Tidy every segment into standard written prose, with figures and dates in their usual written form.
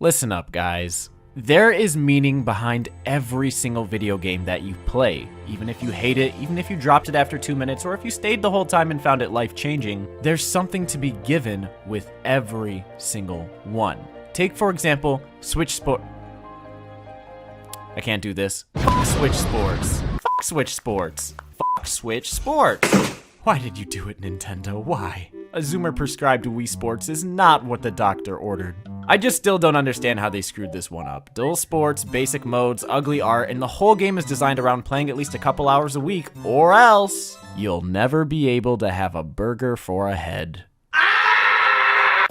Listen up, guys. There is meaning behind every single video game that you play. Even if you hate it, even if you dropped it after 2 minutes, or if you stayed the whole time and found it life-changing, there's something to be given with every single one. Take, for example, Switch Sport. I can't do this. Fuck Switch Sports. Fuck Switch Sports. Fuck Switch Sports. Why did you do it, Nintendo? Why? A Zoomer-prescribed Wii Sports is not what the doctor ordered. I just still don't understand how they screwed this one up. Dual sports, basic modes, ugly art, and the whole game is designed around playing at least a couple hours a week, or else you'll never be able to have a burger for a head.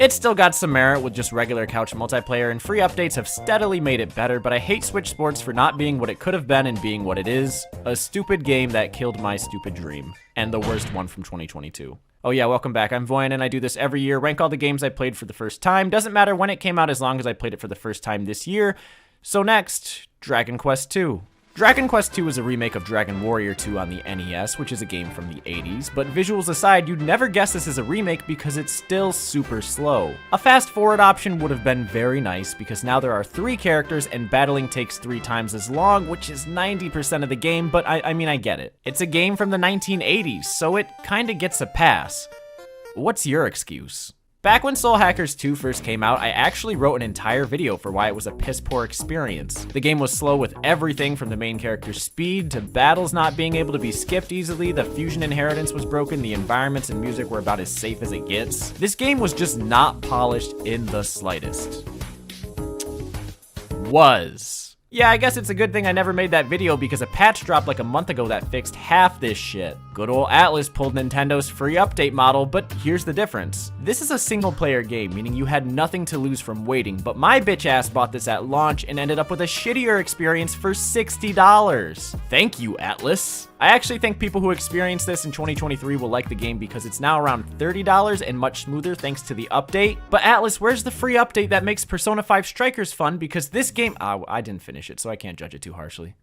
It's still got some merit with just regular couch multiplayer, and free updates have steadily made it better, but I hate Switch Sports for not being what it could have been and being what it is. A stupid game that killed my stupid dream. And the worst one from 2022. Oh yeah, welcome back. I'm Voyan, and I do this every year. Rank all the games I played for the first time. Doesn't matter when it came out as long as I played it for the first time this year. So next, Dragon Quest II. Dragon Quest II is a remake of Dragon Warrior 2 on the NES, which is a game from the 80s, but visuals aside, you'd never guess this is a remake because it's still super slow. A fast forward option would have been very nice because now there are 3 characters and battling takes 3 times as long, which is 90% of the game, but I mean, I get it. It's a game from the 1980s, so it kinda gets a pass. What's your excuse? Back when Soul Hackers 2 first came out, I actually wrote an entire video for why it was a piss-poor experience. The game was slow with everything from the main character's speed to battles not being able to be skipped easily, the fusion inheritance was broken, the environments and music were about as safe as it gets. This game was just not polished in the slightest. Yeah, I guess it's a good thing I never made that video because a patch dropped like a month ago that fixed half this shit. Good old Atlas pulled Nintendo's free update model, but here's the difference. This is a single player game, meaning you had nothing to lose from waiting, but my bitch ass bought this at launch and ended up with a shittier experience for $60. Thank you, Atlas. I actually think people who experience this in 2023 will like the game because it's now around $30 and much smoother thanks to the update. But Atlas, where's the free update that makes Persona 5 Strikers fun? Because this game, I didn't finish it, so I can't judge it too harshly.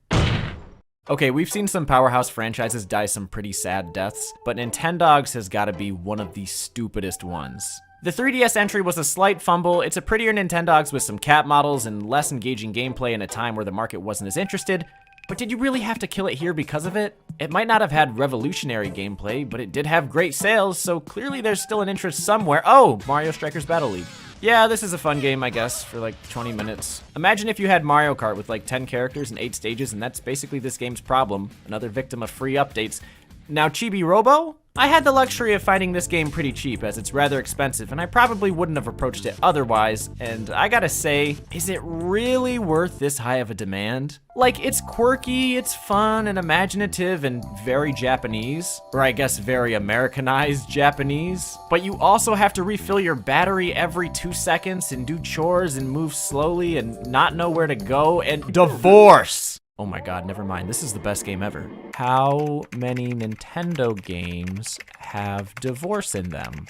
Okay, we've seen some powerhouse franchises die some pretty sad deaths, but Nintendogs has gotta be one of the stupidest ones. The 3DS entry was a slight fumble. It's a prettier Nintendogs with some cat models and less engaging gameplay in a time where the market wasn't as interested. But did you really have to kill it here because of it? It might not have had revolutionary gameplay, but it did have great sales, so clearly there's still an interest somewhere. Oh, Mario Strikers Battle League. Yeah, this is a fun game, I guess, for like 20 minutes. Imagine if you had Mario Kart with like 10 characters and 8 stages, and that's basically this game's problem. Another victim of free updates. Now, Chibi Robo? I had the luxury of finding this game pretty cheap as it's rather expensive and I probably wouldn't have approached it otherwise, and I gotta say, is it really worth this high of a demand? Like, it's quirky, it's fun and imaginative and very Japanese, or I guess very Americanized Japanese, but you also have to refill your battery every 2 seconds and do chores and move slowly and not know where to go and divorce! Oh my god, never mind. This is the best game ever. How many Nintendo games have divorce in them?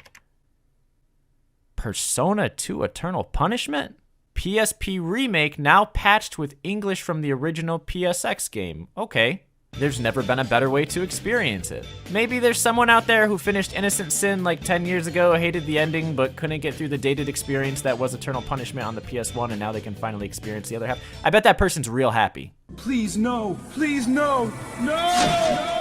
Persona 2 Eternal Punishment? PSP remake now patched with English from the original PSX game. Okay. There's never been a better way to experience it. Maybe there's someone out there who finished Innocent Sin like 10 years ago, hated the ending, but couldn't get through the dated experience that was Eternal Punishment on the PS1, and now they can finally experience the other half. I bet that person's real happy. Please, no. Please, no. No!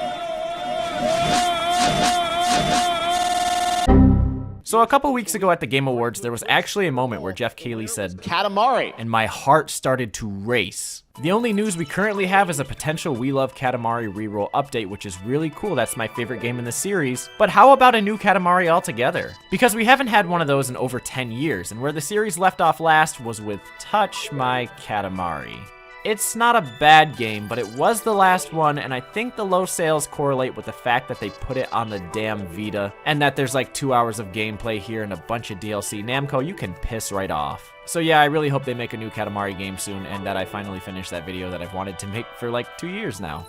So a couple weeks ago at the Game Awards, there was actually a moment where Jeff Keighley said, "Katamari," and my heart started to race. The only news we currently have is a potential We Love Katamari reroll update, which is really cool. That's my favorite game in the series. But how about a new Katamari altogether? Because we haven't had one of those in over 10 years, and where the series left off last was with Touch My Katamari. It's not a bad game, but it was the last one, and I think the low sales correlate with the fact that they put it on the damn Vita, and that there's like 2 hours of gameplay here and a bunch of DLC. Namco, you can piss right off. So yeah, I really hope they make a new Katamari game soon, and that I finally finish that video that I've wanted to make for like 2 years now.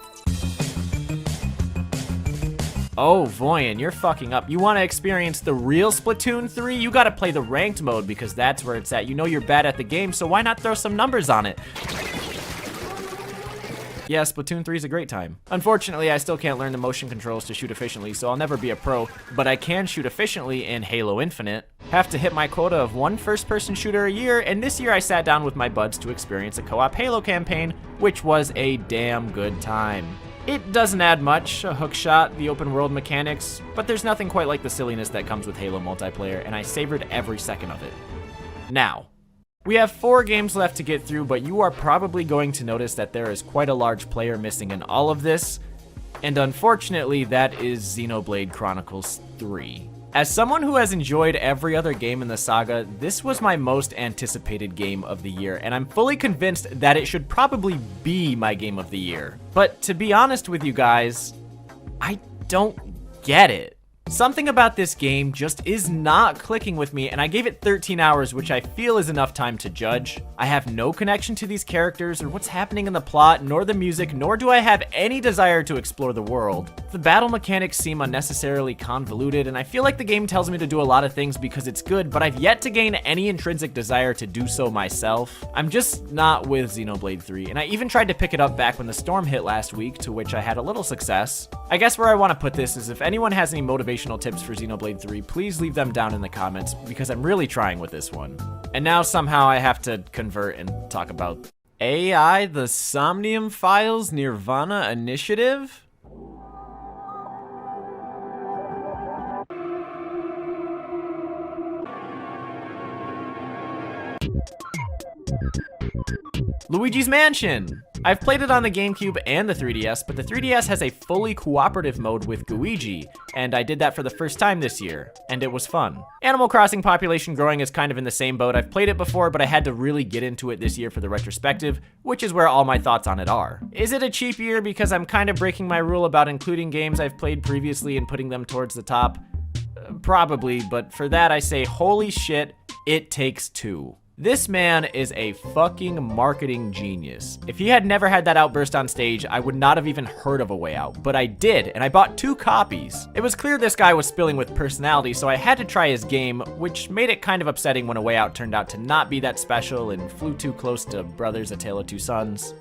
Oh, Voyan, you're fucking up. You want to experience the real Splatoon 3? You gotta play the ranked mode because that's where it's at. You know you're bad at the game, so why not throw some numbers on it? Yeah, Splatoon 3 is a great time. Unfortunately, I still can't learn the motion controls to shoot efficiently, so I'll never be a pro, but I can shoot efficiently in Halo Infinite. Have to hit my quota of one first-person shooter a year, and this year I sat down with my buds to experience a co-op Halo campaign, which was a damn good time. It doesn't add much, a hookshot, the open world mechanics, but there's nothing quite like the silliness that comes with Halo multiplayer, and I savored every second of it. Now, we have 4 games left to get through, but you are probably going to notice that there is quite a large player missing in all of this, and unfortunately that is Xenoblade Chronicles 3. As someone who has enjoyed every other game in the saga, this was my most anticipated game of the year, and I'm fully convinced that it should probably be my game of the year. But to be honest with you guys, I don't get it. Something about this game just is not clicking with me, and I gave it 13 hours, which I feel is enough time to judge. I have no connection to these characters or what's happening in the plot, nor the music, nor do I have any desire to explore the world. The battle mechanics seem unnecessarily convoluted, and I feel like the game tells me to do a lot of things because it's good, but I've yet to gain any intrinsic desire to do so myself. I'm just not with Xenoblade 3, and I even tried to pick it up back when the storm hit last week, to which I had a little success. I guess where I want to put this is if anyone has any motivational tips for Xenoblade 3, please leave them down in the comments because I'm really trying with this one. And now somehow I have to convert and talk about AI, the Somnium Files Nirvana Initiative? Luigi's Mansion! I've played it on the GameCube and the 3DS, but the 3DS has a fully cooperative mode with Luigi, and I did that for the first time this year, and it was fun. Animal Crossing population growing is kind of in the same boat. I've played it before, but I had to really get into it this year for the retrospective, which is where all my thoughts on it are. Is it a cheap year because I'm kind of breaking my rule about including games I've played previously and putting them towards the top? Probably, but for that I say, holy shit, It Takes Two. This man is a fucking marketing genius. If he had never had that outburst on stage, I would not have even heard of A Way Out, but I did, and I bought 2 copies. It was clear this guy was spilling with personality, so I had to try his game, which made it kind of upsetting when A Way Out turned out to not be that special and flew too close to Brothers: A Tale of Two Sons.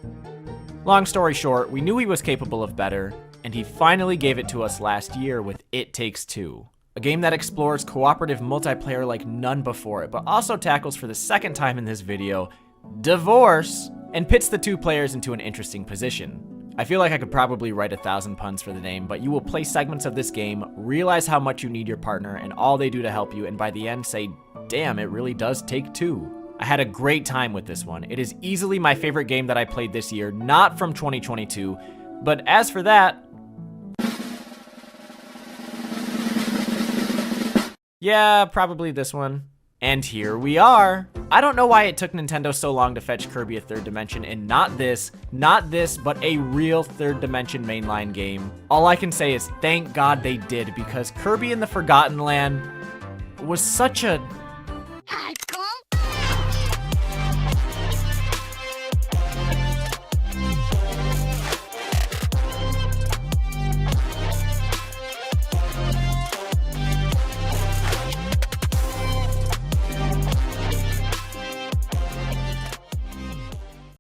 Long story short, we knew he was capable of better, and he finally gave it to us last year with It Takes Two. A game that explores cooperative multiplayer like none before it, but also tackles for the second time in this video, divorce, and pits the 2 players into an interesting position. I feel like I could probably write 1,000 puns for the name, but you will play segments of this game, realize how much you need your partner and all they do to help you, and by the end say, damn, it really does take 2. I had a great time with this one. It is easily my favorite game that I played this year, not from 2022, but as for that, yeah, probably this one. And here we are. I don't know why it took Nintendo so long to fetch Kirby: A Third Dimension and not this, but a real third dimension mainline game. All I can say is thank God they did, because Kirby in the Forgotten Land was such a